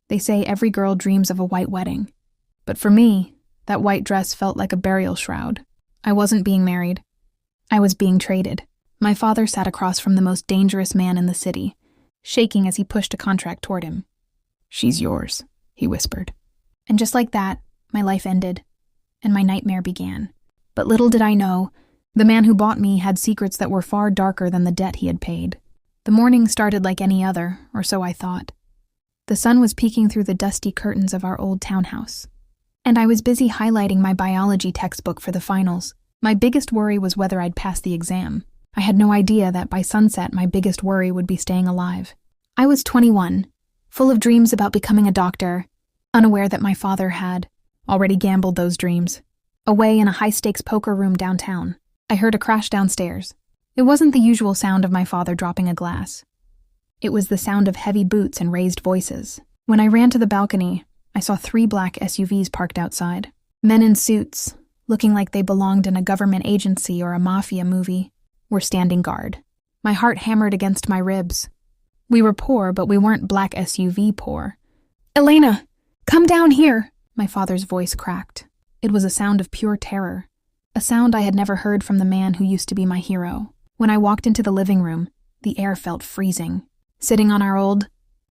They say every girl dreams of a white wedding. But for me, that white dress felt like a burial shroud. I wasn't being married. I was being traded. My father sat across from the most dangerous man in the city, shaking as he pushed a contract toward him. "She's yours," he whispered. And just like that, my life ended, and my nightmare began. But little did I know, the man who bought me had secrets that were far darker than the debt he had paid. The morning started like any other, or so I thought. The sun was peeking through the dusty curtains of our old townhouse, and I was busy highlighting my biology textbook for the finals. My biggest worry was whether I'd pass the exam. I had no idea that by sunset my biggest worry would be staying alive. I was 21, full of dreams about becoming a doctor, unaware that my father had already gambled those dreams, away in a high-stakes poker room downtown. I heard a crash downstairs. It wasn't the usual sound of my father dropping a glass. It was the sound of heavy boots and raised voices. When I ran to the balcony, I saw 3 black SUVs parked outside. Men in suits, looking like they belonged in a government agency or a mafia movie, were standing guard. My heart hammered against my ribs. We were poor, but we weren't black SUV poor. "Elena, come down here!" My father's voice cracked. It was a sound of pure terror, a sound I had never heard from the man who used to be my hero. When I walked into the living room, the air felt freezing. Sitting on our old,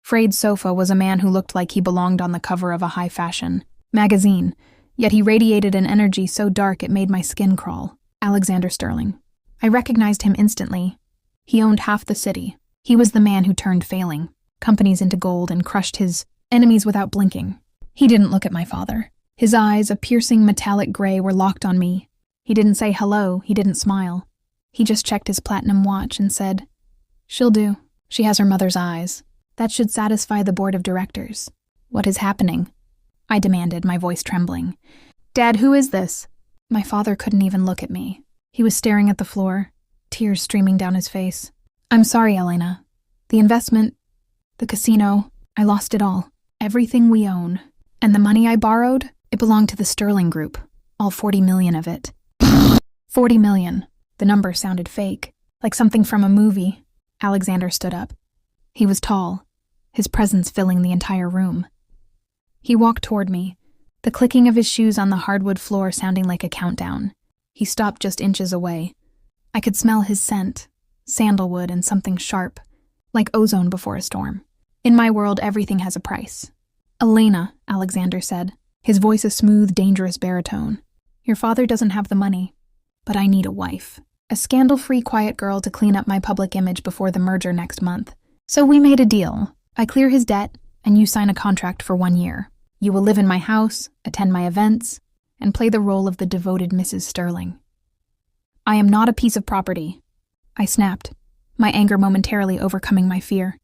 frayed sofa was a man who looked like he belonged on the cover of a high-fashion magazine, yet he radiated an energy so dark it made my skin crawl. Alexander Sterling. I recognized him instantly. He owned half the city. He was the man who turned failing companies into gold and crushed his enemies without blinking. He didn't look at my father. His eyes, a piercing metallic gray, were locked on me. He didn't say hello, he didn't smile. He just checked his platinum watch and said, "She'll do. She has her mother's eyes. That should satisfy the board of directors." "What is happening?" I demanded, my voice trembling. "Dad, who is this?" My father couldn't even look at me. He was staring at the floor, tears streaming down his face. "I'm sorry, Elena. The investment, the casino, I lost it all. Everything we own. And the money I borrowed, it belonged to the Sterling Group. All 40 million of it." 40 million. The number sounded fake, like something from a movie. Alexander stood up. He was tall, his presence filling the entire room. He walked toward me, the clicking of his shoes on the hardwood floor sounding like a countdown. He stopped just inches away. I could smell his scent, sandalwood and something sharp, like ozone before a storm. "In my world, everything has a price." "Elena," Alexander said, his voice a smooth, dangerous baritone. "Your father doesn't have the money, but I need a wife. A scandal-free, quiet girl to clean up my public image before the merger next month. So we made a deal. I clear his debt, and you sign a contract for 1 year. You will live in my house, attend my events, and play the role of the devoted Mrs. Sterling." "I am not a piece of property," I snapped, my anger momentarily overcoming my fear.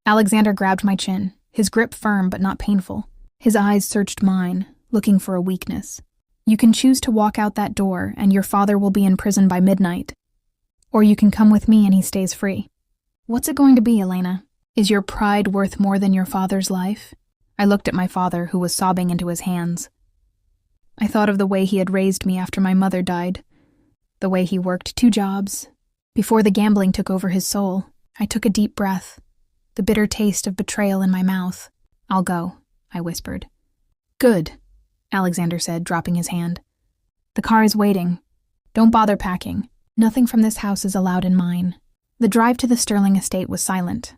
Alexander grabbed my chin, his grip firm but not painful. His eyes searched mine, looking for a weakness. "You can choose to walk out that door, and your father will be in prison by midnight. Or you can come with me and he stays free." "What's it going to be, Elena? Is your pride worth more than your father's life?" I looked at my father, who was sobbing into his hands. I thought of the way he had raised me after my mother died, the way he worked 2 jobs, before the gambling took over his soul. I took a deep breath, the bitter taste of betrayal in my mouth. "I'll go," I whispered. "Good," Alexander said, dropping his hand. "The car is waiting. Don't bother packing. Nothing from this house is allowed in mine." The drive to the Sterling estate was silent.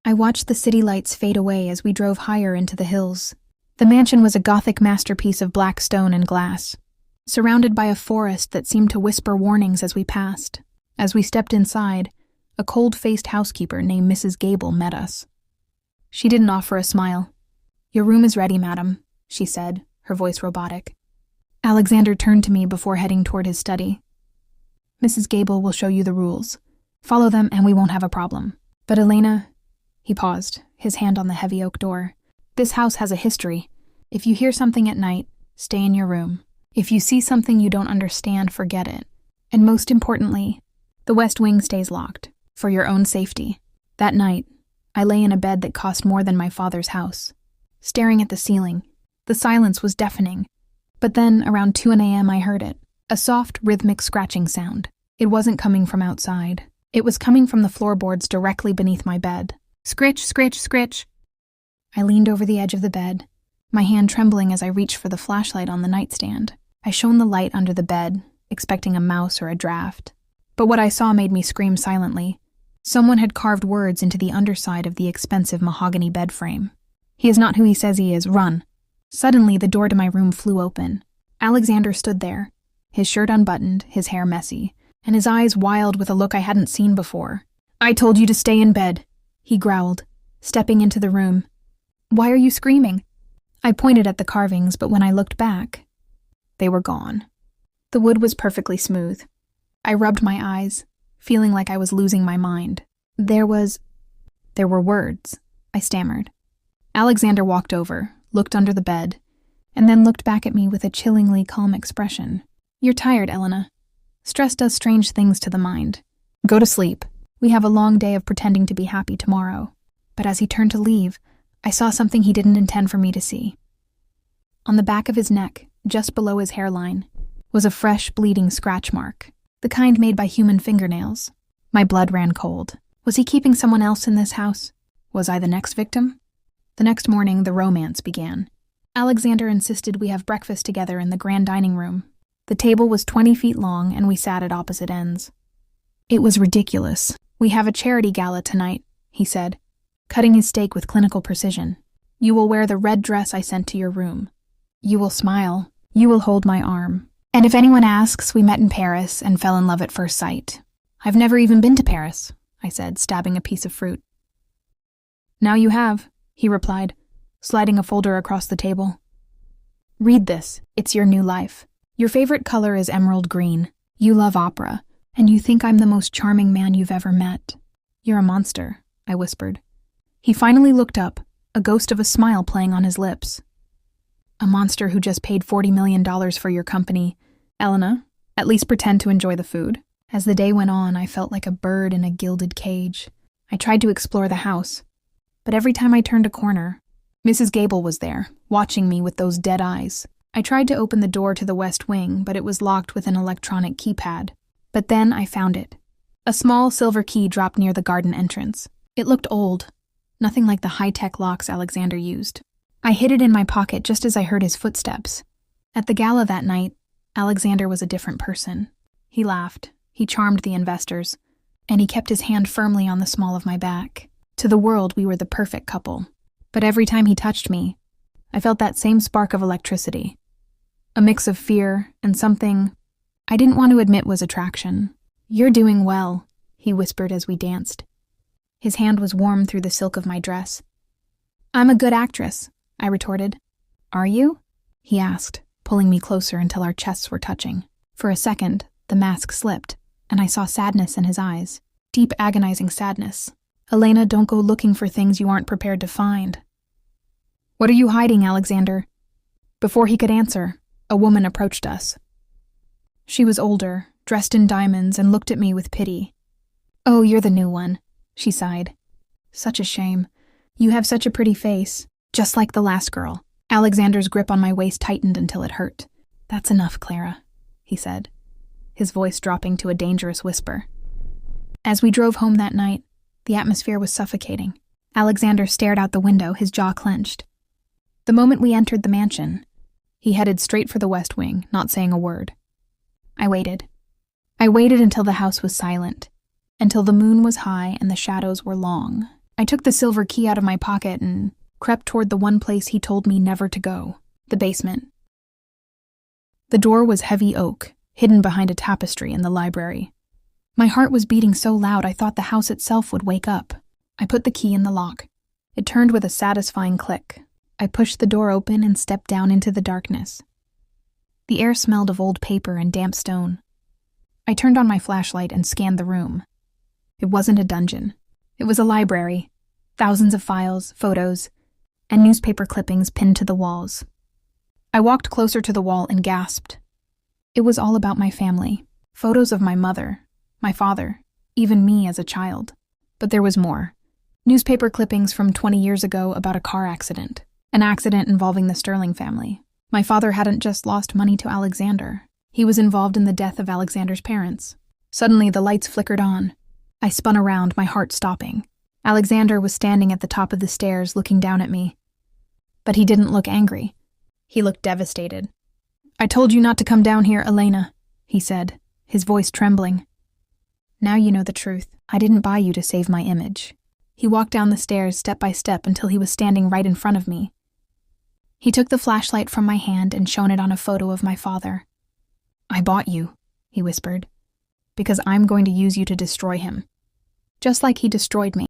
I watched the city lights fade away as we drove higher into the hills. The mansion was a Gothic masterpiece of black stone and glass, surrounded by a forest that seemed to whisper warnings as we passed. As we stepped inside, a cold-faced housekeeper named Mrs. Gable met us. She didn't offer a smile. "Your room is ready, madam," she said, her voice robotic. Alexander turned to me before heading toward his study. "Mrs. Gable will show you the rules. Follow them and we won't have a problem. But Elena..." He paused, his hand on the heavy oak door. "This house has a history. If you hear something at night, stay in your room. If you see something you don't understand, forget it. And most importantly, the West Wing stays locked, for your own safety." That night, I lay in a bed that cost more than my father's house, staring at the ceiling. The silence was deafening. But then, around 2 a.m., I heard it. A soft, rhythmic scratching sound. It wasn't coming from outside. It was coming from the floorboards directly beneath my bed. Scritch, scritch, scritch. I leaned over the edge of the bed, my hand trembling as I reached for the flashlight on the nightstand. I shone the light under the bed, expecting a mouse or a draft. But what I saw made me scream silently. Someone had carved words into the underside of the expensive mahogany bed frame. "He is not who he says he is. Run." Suddenly, the door to my room flew open. Alexander stood there, his shirt unbuttoned, his hair messy, and his eyes wild with a look I hadn't seen before. "I told you to stay in bed," he growled, stepping into the room. "Why are you screaming?" I pointed at the carvings, but when I looked back, they were gone. The wood was perfectly smooth. I rubbed my eyes, feeling like I was losing my mind. There were words, I stammered. Alexander walked over, looked under the bed, and then looked back at me with a chillingly calm expression. "You're tired, Elena. Stress does strange things to the mind. Go to sleep. We have a long day of pretending to be happy tomorrow." But as he turned to leave, I saw something he didn't intend for me to see. On the back of his neck, just below his hairline, was a fresh, bleeding scratch mark, the kind made by human fingernails. My blood ran cold. Was he keeping someone else in this house? Was I the next victim? The next morning, the romance began. Alexander insisted we have breakfast together in the grand dining room. The table was 20 feet long, and we sat at opposite ends. It was ridiculous. "We have a charity gala tonight," he said, cutting his steak with clinical precision. "You will wear the red dress I sent to your room. You will smile. You will hold my arm. And if anyone asks, we met in Paris and fell in love at first sight." "I've never even been to Paris," I said, stabbing a piece of fruit. "Now you have," he replied, sliding a folder across the table. "Read this. It's your new life. Your favorite color is emerald green. You love opera, and you think I'm the most charming man you've ever met. You're a monster," I whispered. He finally looked up, a ghost of a smile playing on his lips. "A monster who just paid $40 million for your company. Elena, at least pretend to enjoy the food." As the day went on, I felt like a bird in a gilded cage. I tried to explore the house, but every time I turned a corner, Mrs. Gable was there, watching me with those dead eyes. I tried to open the door to the west wing, but it was locked with an electronic keypad. But then I found it. A small silver key dropped near the garden entrance. It looked old, nothing like the high-tech locks Alexander used. I hid it in my pocket just as I heard his footsteps. At the gala that night, Alexander was a different person. He laughed, he charmed the investors, and he kept his hand firmly on the small of my back. To the world, we were the perfect couple. But every time he touched me, I felt that same spark of electricity. A mix of fear and something I didn't want to admit was attraction. "You're doing well," he whispered as we danced. His hand was warm through the silk of my dress. "I'm a good actress," I retorted. "Are you?" he asked, pulling me closer until our chests were touching. For a second, the mask slipped, and I saw sadness in his eyes. Deep, agonizing sadness. "Elena, don't go looking for things you aren't prepared to find." "What are you hiding, Alexander?" Before he could answer, a woman approached us. She was older, dressed in diamonds, and looked at me with pity. "Oh, you're the new one," she sighed. "Such a shame. You have such a pretty face, just like the last girl." Alexander's grip on my waist tightened until it hurt. "That's enough, Clara," he said, his voice dropping to a dangerous whisper. As we drove home that night, the atmosphere was suffocating. Alexander stared out the window, his jaw clenched. The moment we entered the mansion, he headed straight for the west wing, not saying a word. I waited. I waited until the house was silent, until the moon was high and the shadows were long. I took the silver key out of my pocket and crept toward the one place he told me never to go, the basement. The door was heavy oak, hidden behind a tapestry in the library. My heart was beating so loud I thought the house itself would wake up. I put the key in the lock. It turned with a satisfying click. I pushed the door open and stepped down into the darkness. The air smelled of old paper and damp stone. I turned on my flashlight and scanned the room. It wasn't a dungeon. It was a library. Thousands of files, photos, and newspaper clippings pinned to the walls. I walked closer to the wall and gasped. It was all about my family. Photos of my mother, my father, even me as a child. But there was more. Newspaper clippings from 20 years ago about a car accident. An accident involving the Sterling family. My father hadn't just lost money to Alexander. He was involved in the death of Alexander's parents. Suddenly, the lights flickered on. I spun around, my heart stopping. Alexander was standing at the top of the stairs, looking down at me. But he didn't look angry. He looked devastated. "I told you not to come down here, Elena," he said, his voice trembling. "Now you know the truth. I didn't buy you to save my image." He walked down the stairs step by step until he was standing right in front of me. He took the flashlight from my hand and shone it on a photo of my father. "I bought you," he whispered, "because I'm going to use you to destroy him. Just like he destroyed me."